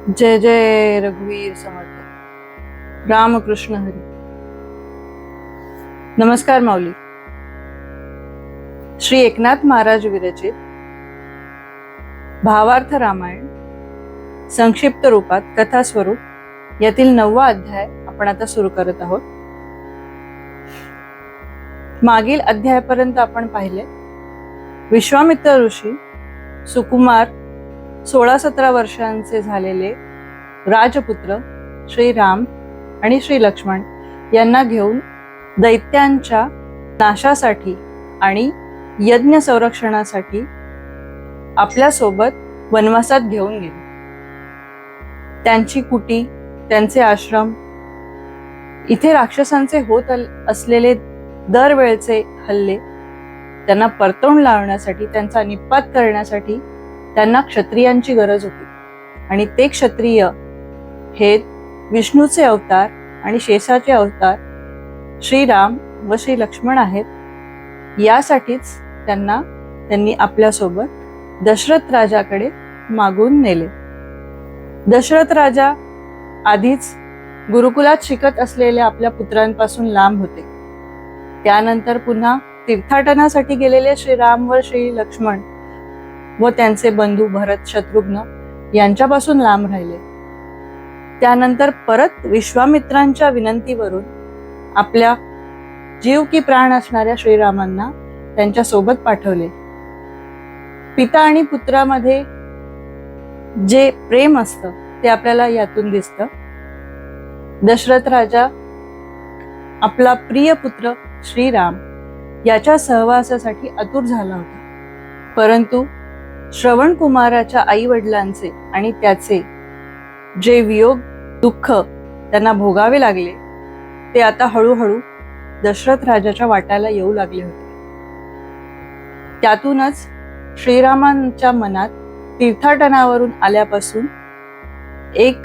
जय जय रघुवीर समर्थ रामकृष्ण हरी. नमस्कार माऊली. श्री एकनाथ महाराज विरचित भावार्थ रामायण संक्षिप्त रूपात कथा स्वरूप यातील 9वा अध्याय आपण आता सुरू करत आहोत. मागील अध्यायापर्यंत आपण पाहिले विश्वामित्र ऋषी सुकुमार 16-17 वर्षांचे झालेले राजपुत्र श्री राम आणि श्री लक्ष्मण यांना घेऊन दैत्यांच्या नाशासाठी आणि यज्ञ संरक्षणासाठी आपल्या सोबत वनवासात घेऊन गेले. त्यांची कुटी, त्यांचे आश्रम, इथे राक्षसांचे होत असलेले दरवेळचे हल्ले त्यांना परतवून लावण्यासाठी, त्यांचा निपात करण्यासाठी त्यांना क्षत्रियांची गरज होती. आणि ते क्षत्रिय हे विष्णूचे अवतार आणि शेषाचे अवतार श्रीराम व श्री लक्ष्मण आहेत. यासाठीच त्यांनी आपल्यासोबत दशरथ राजाकडे मागून नेले. दशरथ राजा आधीच गुरुकुलात शिकत असलेल्या आपल्या पुत्रांपासून लांब होते. त्यानंतर पुन्हा तीर्थाटनासाठी गेलेले श्रीराम व श्री लक्ष्मण व त्यांचे बंधू भरत, शत्रुघ्न यांच्यापासून लांब राहिले. त्यानंतर परत विश्वामित्रांच्या विनंतीवरून आपल्या जीव की प्राण असणाऱ्या श्रीरामांना त्यांच्या सोबत पाठवले. पिता आणि पुत्रामध्ये जे प्रेम असतं ते आपल्याला यातून दिसतं. दशरथ राजा आपला प्रिय पुत्र श्रीराम याच्या सहवासासाठी आतुर झाला होता. परंतु श्रवण कुमाराच्या आई वडिलांचे आणि त्याचे जे वियोग दुःख त्यांना भोगावे लागले ते आता हळूहळू दशरथ राजाच्या वाट्याला येऊ लागले होते. त्यातूनच श्रीरामांच्या मनात तीर्थाटनावरून आल्यापासून एक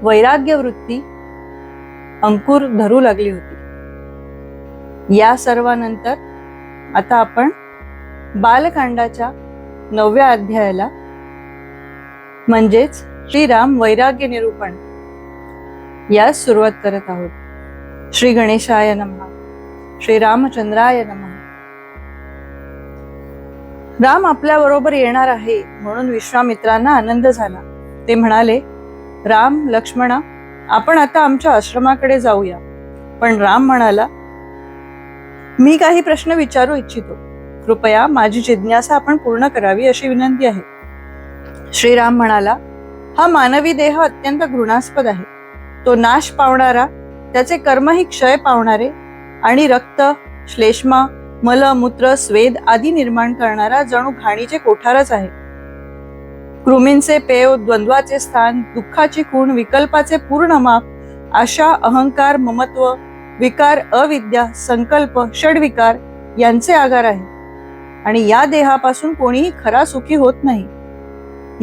वैराग्य वृत्ती अंकुर धरू लागली होती. या सर्वानंतर आता आपण बालकांडाच्या 9व्या अध्यायाला म्हणजेच श्रीराम वैराग्य निरूपण यास सुरुवात करत आहोत. श्री गणेशाय नमः. श्री रामचंद्राय नमः. राम आपल्या बरोबर येणार आहे म्हणून विश्वामित्रांना आनंद झाला. ते म्हणाले, राम, लक्ष्मणा, आपण आता आमच्या आश्रमाकडे जाऊया. पण राम म्हणाला, मी काही प्रश्न विचारू इच्छितो. कृपया माझी जिज्ञासा आपण पूर्ण करावी अशी विनंती आहे. श्रीराम म्हणाला, हा मानवी देह अत्यंत घृणास्पद आहे. तो नाश पावणारा, त्याचे कर्मही क्षय पावणारे आणि रक्त, श्लेष्मा, मल, मूत्र, स्वेद आदी निर्माण करणारा जणू घाणीचे कोठारच आहे. कृमींचे पेव, द्वंद्वाचे स्थान, दुःखाची खूण, विकल्पाचे पूर्ण माप, आशा, अहंकार, ममत्व, विकार, अविद्या, संकल्प, षड्विकार यांचे आगार आहे. आणि या देहापासून कोणीही खरा सुखी होत नाही.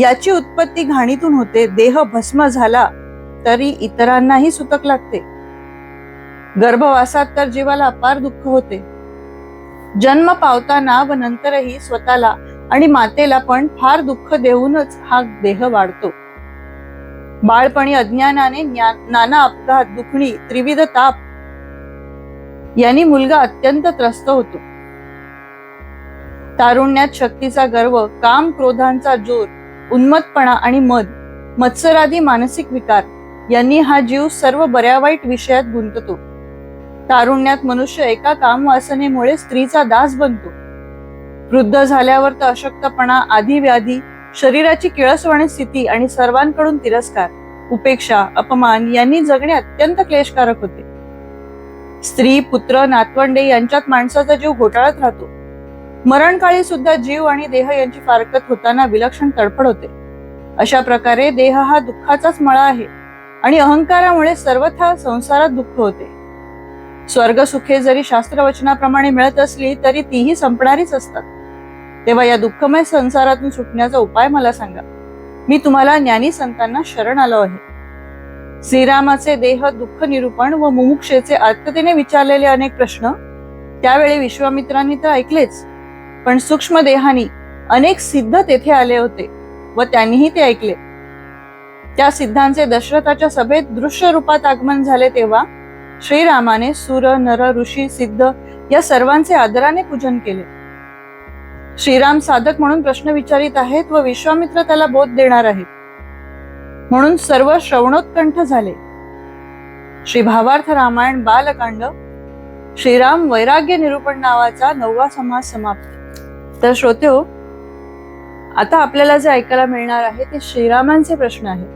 याची उत्पत्ती घाणीतून होते. देह भस्म झाला तरी इतरांनाही सुतक लागते. गर्भवासात तर जीवाला अपार दुःख होते. जन्म पावताना व नंतरही स्वतःला आणि मातेला पण फार दुःख देऊनच हा देह वाढतो. बाळपणी अज्ञानाने नाना अपघात, दुखणी, त्रिविध ताप यांनी मुलगा अत्यंत त्रस्त होतो. तारुण्यात शक्तीचा गर्व, काम, क्रोधांचा जोर, उन्मत्तपणा आणि मद, मत्सरादी मानसिक विकार यांनी हा जीव सर्व बऱ्या वाईट विषयात गुंततो. तारुण्यात मनुष्य एका कामवासनेमुळे स्त्रीचा दास बनतो. वृद्ध झाल्यावर तर अशक्तपणा, आधी व्याधी, शरीराची किळसवाणी स्थिती आणि सर्वांकडून तिरस्कार, उपेक्षा, अपमान यांनी जगणे अत्यंत क्लेशकारक होते. स्त्री, पुत्र, नातवंडे यांच्यात माणसाचा जीव घोटाळत राहतो. मरणकाळी सुद्धा जीव आणि देह यांची फारकत होताना विलक्षण तडफड होते. अशा प्रकारे देह हा दुःखाचाच मळा आहे आणि अहंकारामुळे सर्वथा संसारात दुःख होते. स्वर्ग सुखे जरी शास्त्रवचनाप्रमाणे मिळत असली तरी तीही संपणारीच असतात. तेव्हा या दुःखमय संसारातून सुटण्याचा उपाय मला सांगा. मी तुम्हाला ज्ञानी संतांना शरण आलो आहे. श्रीरामाचे देह दुःख निरूपण व मुमुक्षेचे आर्ततेने विचारलेले अनेक प्रश्न त्यावेळी विश्वामित्रांनी तर ऐकलेच, पण सूक्ष्म देहानी अनेक सिद्ध तेथे आले होते व त्यांनीही ते ऐकले. त्या सिद्धांचे दशरथाच्या सभेत दृश्य रूपात आगमन झाले तेव्हा श्रीरामाने सुर नर ऋषी सिद्ध या सर्वांचे आदराने पूजन केले. श्रीराम साधक म्हणून प्रश्न विचारित आहेत व विश्वामित्र त्याला बोध देणार आहेत म्हणून सर्व श्रवणोत्कंठ झाले. श्री भावार्थ रामायण बालकांड श्रीराम वैराग्य निरूपण नावाचा 9वा समास समाप्त. तर श्रोतेहो, आता आपल्याला जे ऐकायला मिळणार आहे ते श्रीरामांचे प्रश्न आहेत.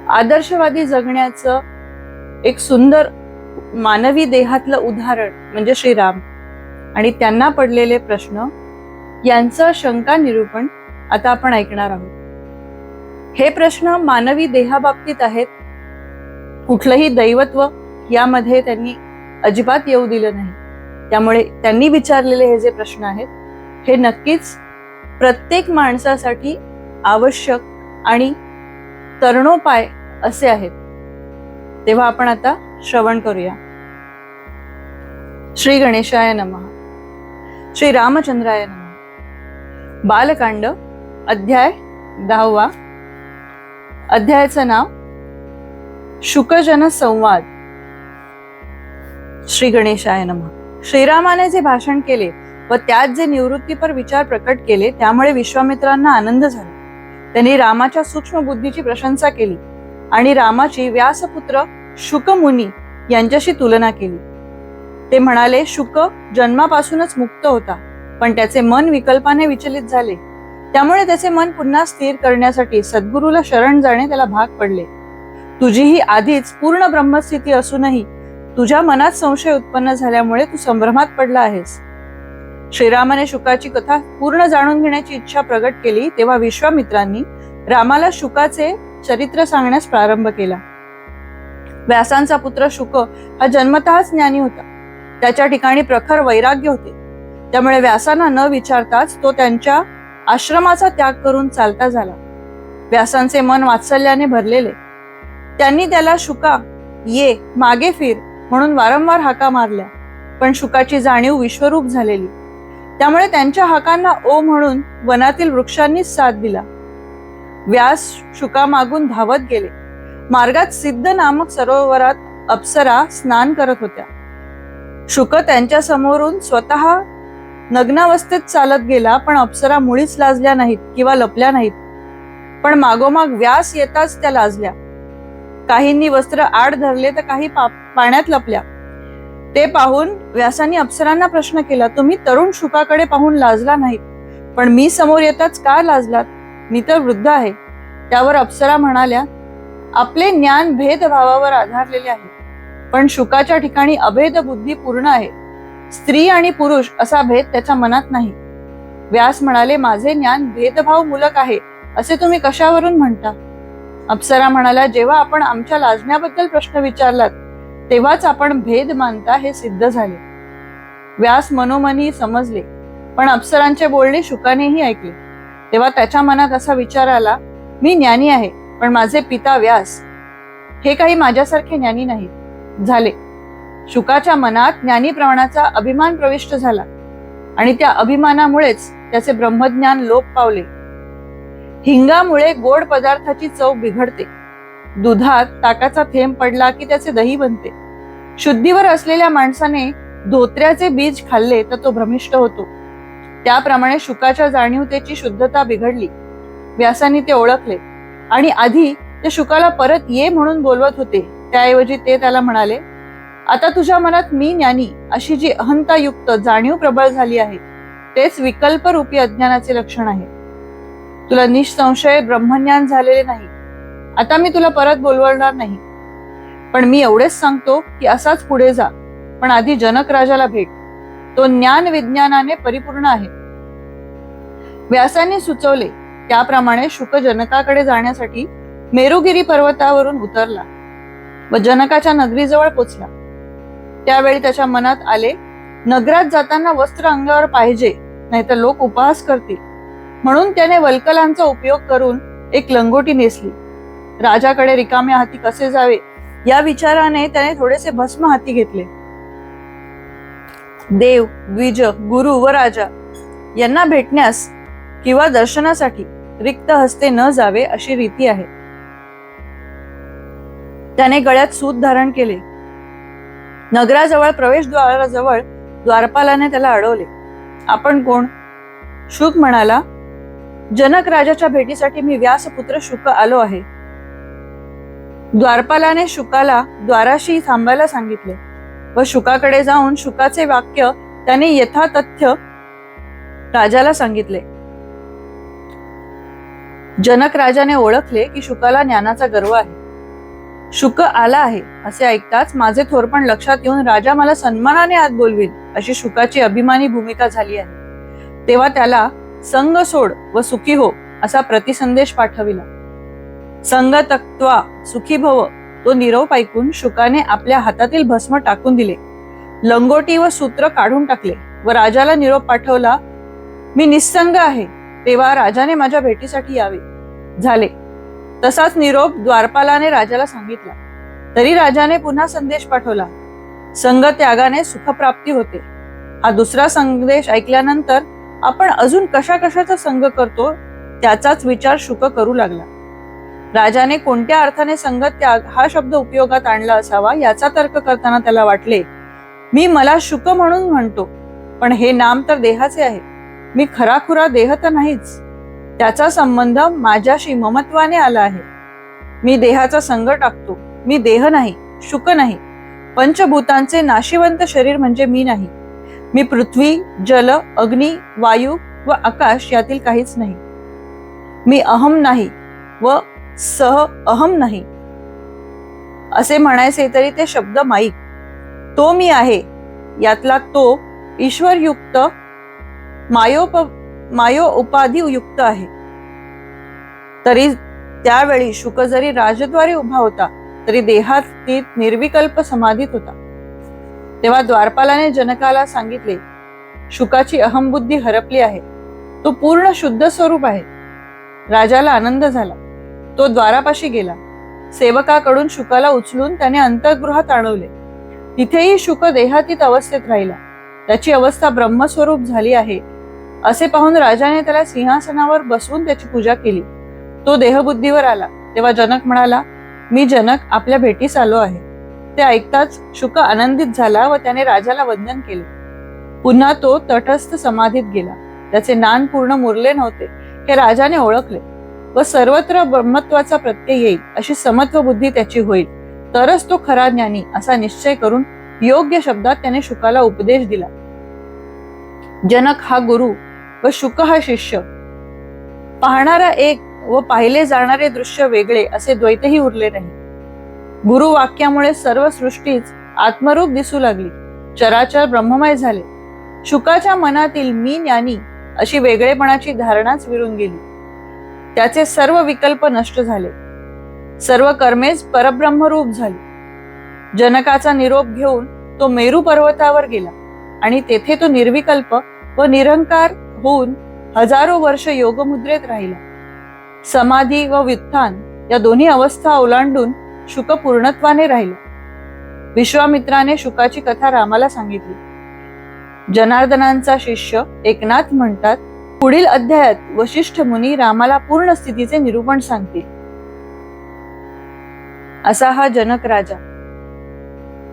आदर्शवादी जगण्याचं एक सुंदर मानवी देहातलं उदाहरण म्हणजे श्रीराम आणि त्यांना पडलेले प्रश्न यांचं शंका निरूपण आता आपण ऐकणार आहोत. हे प्रश्न मानवी देहाबाबतीत आहेत. कुठलंही दैवत्व यामध्ये त्यांनी अजिबात येऊ दिलं नाही. त्यामुळे त्यांनी विचारलेले हे जे प्रश्न आहेत हे नक्कीच प्रत्येक माणसासाठी आवश्यक आणि तरणोपाय असे आहेत. तेव्हा आपण आता श्रवण करूया. श्री गणेशाय नमः. श्री रामचंद्राय नमः. बालकांड अध्याय 10. अध्यायाचं नाव शुकजन संवाद. श्री गणेशाय नमः. श्रीरामाने जे भाषण केले व त्यात जे निवृत्तीपर विचार प्रकट केले त्यामुळे विश्वामित्रांना आनंद झाला. त्यांनी रामाच्या सूक्ष्म बुद्धीची प्रशंसा केली आणि रामाची व्यासपुत्र शुक मुनी यांच्याशी तुलना केली. ते म्हणाले, शुक जन्मापासूनच मुक्त होता, पण त्याचे मन विकल्पाने विचलित झाले. त्यामुळे त्याचे मन पुन्हा स्थिर करण्यासाठी सद्गुरूला शरण जाणे त्याला भाग पडले. तुझी ही आधीच पूर्ण ब्रह्मस्थिती असूनही तुझ्या मनात संशय उत्पन्न झाल्यामुळे तू संभ्रमात पडला आहेस. श्रीरामाने शुकाची कथा पूर्ण जाणून घेण्याची इच्छा प्रकट केली तेव्हा विश्वामित्रांनी रामाला शुकाचे चरित्र सांगण्यास प्रारंभ केला. व्यासांचा पुत्र शुक हा जन्मतःच ज्ञानी होता. त्याच्या ठिकाणी प्रखर वैराग्य होते. त्यामुळे व्यासांना न विचारताच तो त्यांच्या आश्रमाचा त्याग करून चालता झाला. व्यासांचे मन वात्सल्याने भरलेले. त्यांनी त्याला शुका ये मागे फिर म्हणून वारंवार हाका मारल्या, पण शुकाची जाणीव विश्वरूप झालेली. त्यामुळे त्यांच्या हाकांना ओ म्हणून वनातील वृक्षांनीच साथ दिला. व्यास शुकामागून धावत गेले. मार्गात सिद्ध नामक सरोवरात अप्सरा स्नान करत होत्या. शुक त्यांच्या समोरून स्वतः नग्नावस्थेत चालत गेला, पण अप्सरा मुळीच लाजल्या नाहीत किंवा लपल्या नाहीत. पण मागोमाग व्यास येताच त्या लाजल्या. काहींनी वस्त्र आड धरले तर काही पाण्यात लपल्या. ते पाहून व्यासांनी अप्सरांना प्रश्न केला, तुम्ही तरुण शुकाकडे पाहून लाजला नाहीत, पण मी समोर येताच का लाजलात? मी तर वृद्ध आहे. त्यावर अप्सरा म्हणाल्या, आपले ज्ञान भेदभावावर आधारलेले आहे, पण शुकाच्या ठिकाणी अभेद बुद्धी पूर्ण आहे. स्त्री आणि पुरुष असा भेद त्याच्या मनात नाही. व्यास म्हणाले, माझे ज्ञान भेदभाव मूलक आहे असे तुम्ही कशावरून म्हणता? अप्सरा म्हणाल्या, जेव्हा आपण आमच्या लाजण्याबद्दल प्रश्न विचारलात तेव्हाच आपण भेद मानता हे सिद्ध झाले. व्यास मनोमनी समजले, पण अप्सरांचे बोलणे शुकानेही ऐकले. तेव्हा त्याच्या मनात असा विचार आला, मी ज्ञानी आहे, पण माझे पिता व्यास हे काही माझ्यासारखे ज्ञानी नाहीत. झाले. शुकाच्या मनात ज्ञानीप्रमाणाचा अभिमान प्रविष्ट झाला आणि त्या अभिमानामुळेच त्याचे ब्रह्मज्ञान लोप पावले. हिंगामुळे गोड पदार्थाची चव बिघडते. दुधात ताकाचा थेंब पडला की त्याचे दही बनते. शुद्धीवर असलेल्या माणसाने धोत्र्याचे बीज खाल्ले तर तो भ्रमिष्ट होतो. त्याप्रमाणे शुकाच्या जाणीवतेची शुद्धता बिघडली. व्यासांनी ते ओळखले आणि आधी ते शुकाला परत ये म्हणून बोलवत होते, त्याऐवजी ते त्याला म्हणाले, आता तुझ्या मनात मी ज्ञानी अशी जी अहंतायुक्त जाणीव प्रबळ झाली आहे तेच विकल्परूपी अज्ञानाचे लक्षण आहे. तुला निसंशय ब्रह्मज्ञान झालेले नाही. आता मी तुला परत बोलवणार नाही, पण मी एवढेच सांगतो की असाच पुढे जा, पण आधी जनक राजाला भेट. तो ज्ञान विज्ञानाने परिपूर्ण आहे. व्यासांनी सुचवले त्याप्रमाणे शुक जनकाकडे जाण्यासाठी मेरुगिरी पर्वतावरून उतरला व जनकाच्या नगरीजवळ पोचला. त्यावेळी त्याच्या मनात आले, नगरात जाताना वस्त्र अंगावर पाहिजे, नाहीतर लोक उपहास करतील. म्हणून त्याने वल्कलांचा उपयोग करून एक लंगोटी नेसली. राजाकडे रिकाम्या हाती कसे जावे या विचाराने त्याने थोडेसे भस्म हाती घेतले. देव, द्विज, गुरु व राजा यांना भेटण्यास किंवा दर्शनासाठी रिक्त हस्ते न जावे अशी रीती आहे. त्याने गळ्यात सूत धारण केले. नगराजवळ प्रवेशद्वाराजवळ द्वारपालाने त्याला अडवले. आपण कोण? शुक म्हणाला, जनक राजाच्या भेटीसाठी मी व्यासपुत्र शुक आलो आहे. द्वारपालाने शुकाला द्वाराशी थांबायला सांगितले व शुकाकडे जाऊन शुकाचे वाक्य त्याने यथातथ्य राजाला सांगितले. जनक राजाने ओळखले की शुकाला ज्ञानाचा गर्व आहे. शुक आला आहे असे ऐकताच माझे थोरपण लक्षात येऊन राजा मला सन्मानाने आत बोलवील अशी शुकाची अभिमानी भूमिका झाली आहे. तेव्हा त्याला संग सोड व सुखी हो असा प्रतिसंदेश पाठविला. संग तक्त्वा सुखी भव तो निरोप ऐकून शुकाने आपल्या हातातील भस्म टाकून दिले, लंगोटी व सूत्र काढून टाकले व राजाला निरोप पाठवला, मी निस्संग आहे, तेव्हा राजाने माझ्या भेटीसाठी यावे. झाले. तसाच निरोप द्वारपालाने राजाला सांगितला. तरी राजाने पुन्हा संदेश पाठवला, संग त्यागाने सुखप्राप्ती होते. हा दुसरा संदेश ऐकल्यानंतर आपण अजून कशा कशाचा संग करतो त्याचाच विचार शुक करू लागला. राजाने कोणत्या अर्थाने संग त्याग हा शब्द उपयोगात आणला असावा याचा तर्क करताना त्याला वाटले, मी मला शुक म्हणून म्हणतो, पण हे नाम तर देहाचे आहे. मी खराखुरा देह तर नाहीच. त्याचा संबंध माझ्याशी ममत्वाने आला आहे. मी देहाचा संग टाकतो. मी देह नाही, शुक नाही. पंचभूतांचे नाशिवंत शरीर म्हणजे मी नाही. मी पृथ्वी, जल, अग्नी, वायू व आकाश यातील काहीच नाही. मी अहम नाही व सह अहम नाही असे म्हणायचे तरी ते शब्द माईक. तो मी आहे यातला तो ईश्वरयुक्त मायो उपाधी युक्त आहे. तरी त्यावेळी शुक जरी राजद्वारी उभा होता तरी देहातीत निर्विकल्प समाधीत होता. तेव्हा द्वारपालाने जनकाला सांगितले, शुकाची अहमबुद्धी हरपली आहे. तो पूर्ण शुद्ध स्वरूप आहे. राजाला आनंद झाला. तो द्वारापाशी गेला. सेवकाकडून शुकाला उचलून त्याने अंतर्गृहात आणवले. तिथेही शुक देहातीत अवस्थेत राहिला. त्याची अवस्था ब्रह्मस्वरूप झाली आहे असे पाहून राजाने त्याला सिंहासनावर बसवून त्याची पूजा केली. तो देहबुद्धीवर आला. तेव्हा जनक म्हणाला, मी जनक आपल्या भेटीस आलो आहे. ते ऐकताच शुक आनंदित झाला व त्याने राजाला वंदन केले. पुन्हा तो तटस्थ समाधीत गेला. त्याचे नान पूर्ण मुरले नव्हते हे राजाने ओळखले व सर्वत्र ब्रह्मत्वाचा प्रत्यय येईल अशी समत्व बुद्धी त्याची होईल, तरच तो खरा ज्ञानी असा निश्चय करून योग्य शब्दात त्याने शुकाला उपदेश दिला. जनक हा गुरु व शुक हा शिष्य. पाहणारा एक व पाहिले जाणारे दृश्य वेगळे असे द्वैतही उरले नाही. गुरु वाक्यामुळे सर्व सृष्टीच आत्मरूप दिसू लागली. चराचर ब्रह्ममय झाले. शुकाच्या मनातील मी ज्ञानी अशी वेगळेपणाची धारणाच विरून गेली. त्याचे सर्व विकल्प नष्ट झाले. सर्व कर्मेच परब्रह्मरूप झाली. जनकाचा निरोप घेऊन तो मेरू पर्वतावर गेला आणि तेथे तो निर्विकल्प व निरंकार होऊन हजारो वर्ष योगमुद्रेत राहिला. समाधी व व्युत्थान या दोन्ही अवस्था ओलांडून शुक पूर्णत्वाने राहिला. विश्वामित्राने शुकाची कथा रामाला सांगितली. जनार्दनांचा शिष्य एकनाथ म्हणतात, पुढील अध्यायात वशिष्ठ मुनी रामाला पूर्ण स्थितीचे निरूपण सांगतील. असा हा जनक राजा.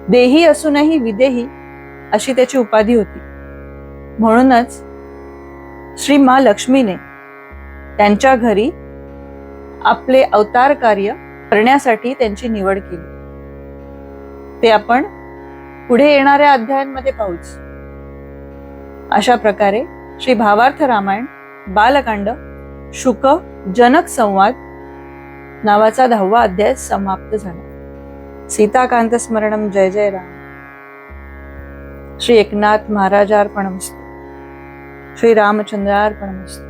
देही असूनही विदेही अशी त्याची उपाधी होती. म्हणूनच श्री मा लक्ष्मीने त्यांच्या घरी आपले अवतार कार्य करण्यासाठी त्यांची निवड केली. ते आपण पुढे येणाऱ्या अध्यायांमध्ये पाहूच. अशा प्रकारे श्री भावार्थ रामायण बालकांड शुक जनक संवाद नावाचा 10वा अध्याय समाप्त झाला. सीताकांत स्मरणम. जय जय राम. श्री एकनाथ महाराजार्पणमस्तु. श्री रामचंद्रार्पणमस्तु.